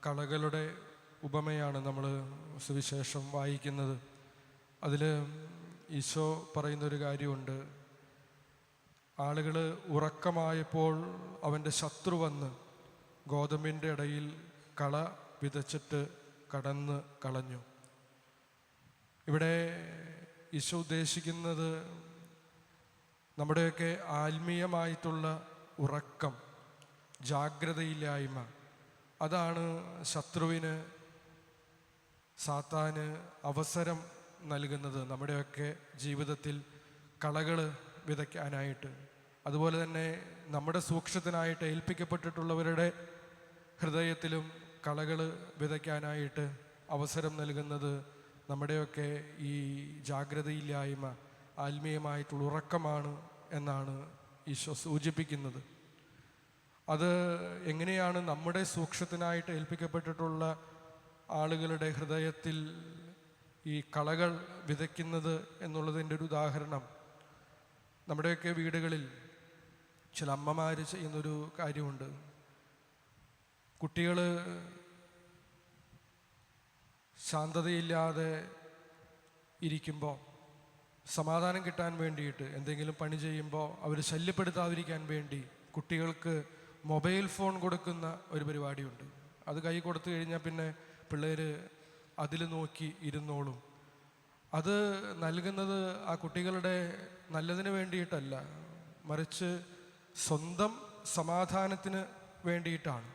കളകളുടെ ഉപമയാണ് നമ്മൾ സുവിശേഷം വായിക്കുന്നത്. അതിൽ ഈശോ പറയുന്നൊരു കാര്യമുണ്ട്. ആളുകൾ ഉറക്കമായപ്പോൾ അവൻ്റെ ശത്രു വന്ന് ഗോതമ്പിൻ്റെ ഇടയിൽ കള വിതച്ചിട്ട് കടന്ന് കളഞ്ഞു. ഇവിടെ ഈശോ ഉദ്ദേശിക്കുന്നത് നമ്മുടെയൊക്കെ ആത്മീയമായിട്ടുള്ള ഉറക്കം, ജാഗ്രതയില്ലായ്മ, അതാണ് ശത്രുവിന്, സാത്താന് അവസരം നൽകുന്നത് നമ്മുടെയൊക്കെ ജീവിതത്തിൽ കളകൾ വിതയ്ക്കാനായിട്ട്. അതുപോലെ തന്നെ നമ്മുടെ സൂക്ഷ്മത്തിനായിട്ട് ഏൽപ്പിക്കപ്പെട്ടിട്ടുള്ളവരുടെ ഹൃദയത്തിലും കളകൾ വിതയ്ക്കാനായിട്ട് അവസരം നൽകുന്നത് നമ്മുടെയൊക്കെ ഈ ജാഗ്രതയില്ലായ്മ, ആത്മീയമായിട്ടുള്ള ഉറക്കമാണ് എന്നാണ് ഈശോ സൂചിപ്പിക്കുന്നത്. അത് എങ്ങനെയാണ് നമ്മുടെ സൂക്ഷ്മത്തിനായിട്ട് ഏൽപ്പിക്കപ്പെട്ടിട്ടുള്ള ആളുകളുടെ ഹൃദയത്തിൽ ഈ കളകൾ വിതയ്ക്കുന്നത് എന്നുള്ളതിൻ്റെ ഒരു ഉദാഹരണം, നമ്മുടെയൊക്കെ വീടുകളിൽ ചില അമ്മമാർ ചെയ്യുന്നൊരു കാര്യമുണ്ട്. കുട്ടികൾ ശാന്തതയില്ലാതെ ഇരിക്കുമ്പോൾ സമാധാനം കിട്ടാൻ വേണ്ടിയിട്ട് എന്തെങ്കിലും പണി ചെയ്യുമ്പോൾ അവർ ശല്യപ്പെടുത്താതിരിക്കാൻ വേണ്ടി കുട്ടികൾക്ക് മൊബൈൽ ഫോൺ കൊടുക്കുന്ന ഒരു പരിപാടിയുണ്ട്. അത് കൈ കൊടുത്തു കഴിഞ്ഞാൽ പിന്നെ പിള്ളേർ അതിൽ നോക്കി ഇരുന്നോളും. അത് നൽകുന്നത് ആ കുട്ടികളുടെ നല്ലതിന് വേണ്ടിയിട്ടല്ല, മറിച്ച് സ്വന്തം സമാധാനത്തിന് വേണ്ടിയിട്ടാണ്.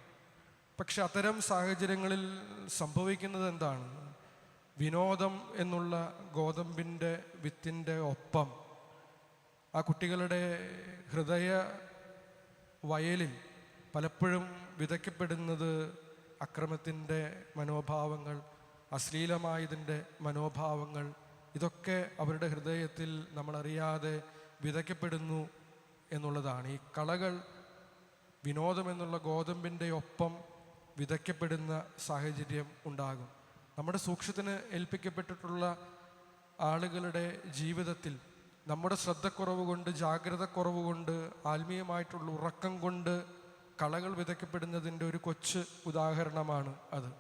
പക്ഷെ അത്തരം സാഹചര്യങ്ങളിൽ സംഭവിക്കുന്നത് എന്താണ്? വിനോദം എന്നുള്ള ഗോതമ്പിൻ്റെ വിത്തിൻ്റെ ഒപ്പം ആ കുട്ടികളുടെ ഹൃദയ വയലിൽ പലപ്പോഴും വിതയ്ക്കപ്പെടുന്നത് അക്രമത്തിൻ്റെ മനോഭാവങ്ങൾ, അശ്ലീലമായതിൻ്റെ മനോഭാവങ്ങൾ. ഇതൊക്കെ അവരുടെ ഹൃദയത്തിൽ നമ്മളറിയാതെ വിതയ്ക്കപ്പെടുന്നു എന്നുള്ളതാണ്. ഈ കളകൾ വിനോദം എന്നുള്ള ഗോതമ്പിൻ്റെ ഒപ്പം വിതയ്ക്കപ്പെടുന്ന സാഹചര്യം ഉണ്ടാകും. നമ്മുടെ സൂക്ഷ്മത്തിന് ഏൽപ്പിക്കപ്പെട്ടിട്ടുള്ള ആളുകളുടെ ജീവിതത്തിൽ നമ്മുടെ ശ്രദ്ധക്കുറവ് കൊണ്ട്, ജാഗ്രത കുറവ് കൊണ്ട്, ആത്മീയമായിട്ടുള്ള ഉറക്കം കൊണ്ട് കളകൾ വിതയ്ക്കപ്പെടുന്നതിൻ്റെ ഒരു കൊച്ചു ഉദാഹരണമാണ് അത്.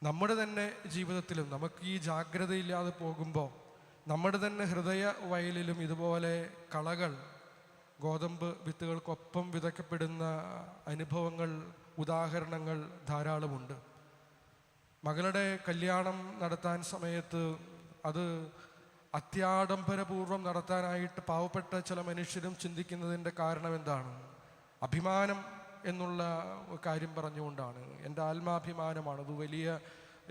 നമ്മുടെ തന്നെ ജീവിതത്തിലും നമുക്ക് ഈ ജാഗ്രതയില്ലാതെ പോകുമ്പോൾ നമ്മുടെ തന്നെ ഹൃദയ വയലിലും ഇതുപോലെ കളകൾ, ഗോതമ്പ് വിത്തുകൾക്കൊപ്പം വിതയ്ക്കപ്പെടുന്ന അനുഭവങ്ങൾ, ഉദാഹരണങ്ങൾ ധാരാളമുണ്ട്. മകളുടെ കല്യാണം നടത്താൻ സമയത്ത് അത് അത്യാഡംബരപൂർവ്വം നടത്താനായിട്ട് പാവപ്പെട്ട ചില മനുഷ്യരും ചിന്തിക്കുന്നതിൻ്റെ കാരണം എന്താണ്? അഭിമാനം എന്നുള്ള കാര്യം പറഞ്ഞുകൊണ്ടാണ്. എൻ്റെ ആത്മാഭിമാനമാണ്, അത് വലിയ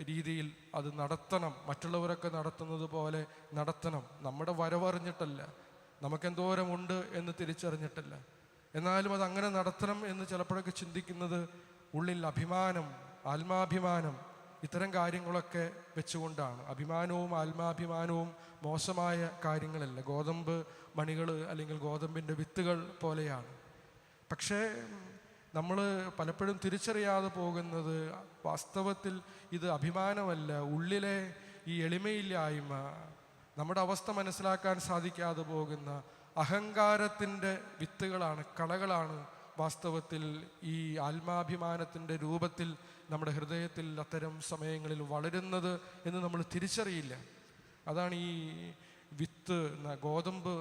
രീതിയിൽ അത് നടത്തണം, മറ്റുള്ളവരൊക്കെ നടത്തുന്നത് പോലെ നടത്തണം. നമ്മുടെ വരവറിഞ്ഞിട്ടല്ല, നമുക്കെന്തോരമുണ്ട് എന്ന് തിരിച്ചറിഞ്ഞിട്ടല്ല, എന്നാലും അത് അങ്ങനെ നടത്തണം എന്ന് ചിലപ്പോഴൊക്കെ ചിന്തിക്കുന്നത് ഉള്ളിൽ അഭിമാനം, ആത്മാഭിമാനം, ഇത്തരം കാര്യങ്ങളൊക്കെ വെച്ചുകൊണ്ടാണ്. അഭിമാനവും ആത്മാഭിമാനവും മോശമായ കാര്യങ്ങളല്ല, ഗോതമ്പ് മണികൾ അല്ലെങ്കിൽ ഗോതമ്പിൻ്റെ വിത്തുകൾ പോലെയാണ്. പക്ഷേ നമ്മൾ പലപ്പോഴും തിരിച്ചറിയാതെ പോകുന്നത് വാസ്തവത്തിൽ ഇത് അഭിമാനമല്ല, ഉള്ളിലെ ഈ എളിമയില്ലായ്മ, നമ്മുടെ അവസ്ഥ മനസ്സിലാക്കാൻ സാധിക്കാതെ പോകുന്ന അഹങ്കാരത്തിൻ്റെ വിത്തുകളാണ്, കളകളാണ് വാസ്തവത്തിൽ ഈ ആത്മാഭിമാനത്തിൻ്റെ രൂപത്തിൽ നമ്മുടെ ഹൃദയത്തിൽ അത്തരം സമയങ്ങളിൽ വളരുന്നത് എന്ന് നമ്മൾ തിരിച്ചറിയില്ല. അതാണ് ഈ വിത്ത്, ഗോതമ്പ്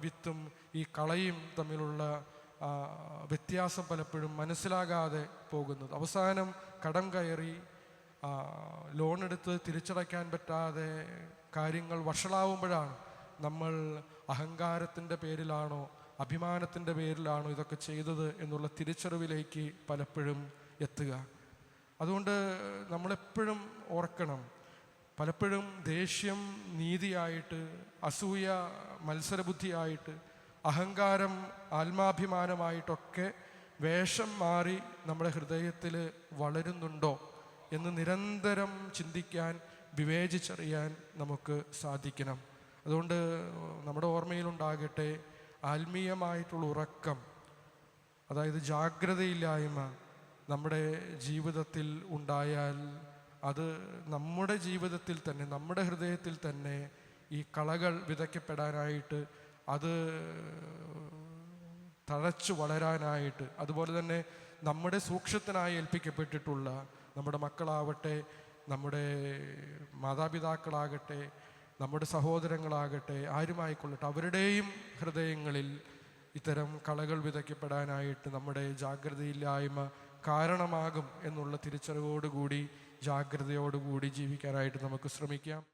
വിത്തും ഈ കളയും തമ്മിലുള്ള വ്യത്യാസം പലപ്പോഴും മനസ്സിലാകാതെ പോകുന്നത്. അവസാനം കടം കയറി ലോണെടുത്ത് തിരിച്ചടയ്ക്കാൻ പറ്റാതെ കാര്യങ്ങൾ വഷളാവുമ്പോഴാണ് നമ്മൾ അഹങ്കാരത്തിൻ്റെ പേരിലാണോ അഭിമാനത്തിൻ്റെ പേരിലാണോ ഇതൊക്കെ ചെയ്തത് എന്നുള്ള തിരിച്ചറിവിലേക്ക് പലപ്പോഴും എത്തുക. അതുകൊണ്ട് നമ്മളെപ്പോഴും ഓർക്കണം, പലപ്പോഴും ദേഷ്യം നീതിയായിട്ട്, അസൂയ മത്സരബുദ്ധിയായിട്ട്, അഹങ്കാരം ആത്മാഭിമാനമായിട്ടൊക്കെ വേഷം മാറി നമ്മുടെ ഹൃദയത്തിൽ വളരുന്നുണ്ടോ എന്ന് നിരന്തരം ചിന്തിക്കാൻ, വിവേചിച്ചറിയാൻ നമുക്ക് സാധിക്കണം. അതുകൊണ്ട് നമ്മുടെ ഓർമ്മയിലുണ്ടാകട്ടെ, ആത്മീയമായിട്ടുള്ള ഉറക്കം, അതായത് ജാഗ്രതയില്ലായ്മ നമ്മുടെ ജീവിതത്തിൽ ഉണ്ടായാൽ അത് നമ്മുടെ ജീവിതത്തിൽ തന്നെ, നമ്മുടെ ഹൃദയത്തിൽ തന്നെ ഈ കളകൾ വിതയ്ക്കപ്പെടാനായിട്ട്, അത് തഴച്ചു വളരാനായിട്ട്, അതുപോലെ തന്നെ നമ്മുടെ സൂക്ഷ്യത്തിനായി ഏൽപ്പിക്കപ്പെട്ടിട്ടുള്ള നമ്മുടെ മക്കളാവട്ടെ, നമ്മുടെ മാതാപിതാക്കളാകട്ടെ, നമ്മുടെ സഹോദരങ്ങളാകട്ടെ, ആരുമായിക്കൊള്ളട്ടെ, അവരുടെയും ഹൃദയങ്ങളിൽ ഇത്തരം കളകൾ വിതയ്ക്കപ്പെടാനായിട്ട് നമ്മുടെ ജാഗ്രതയില്ലായ്മ കാരണമാകും എന്നുള്ള തിരിച്ചറിവോടുകൂടി, ജാഗ്രതയോടുകൂടി ജീവിക്കാനായിട്ട് നമുക്ക് ശ്രമിക്കാം.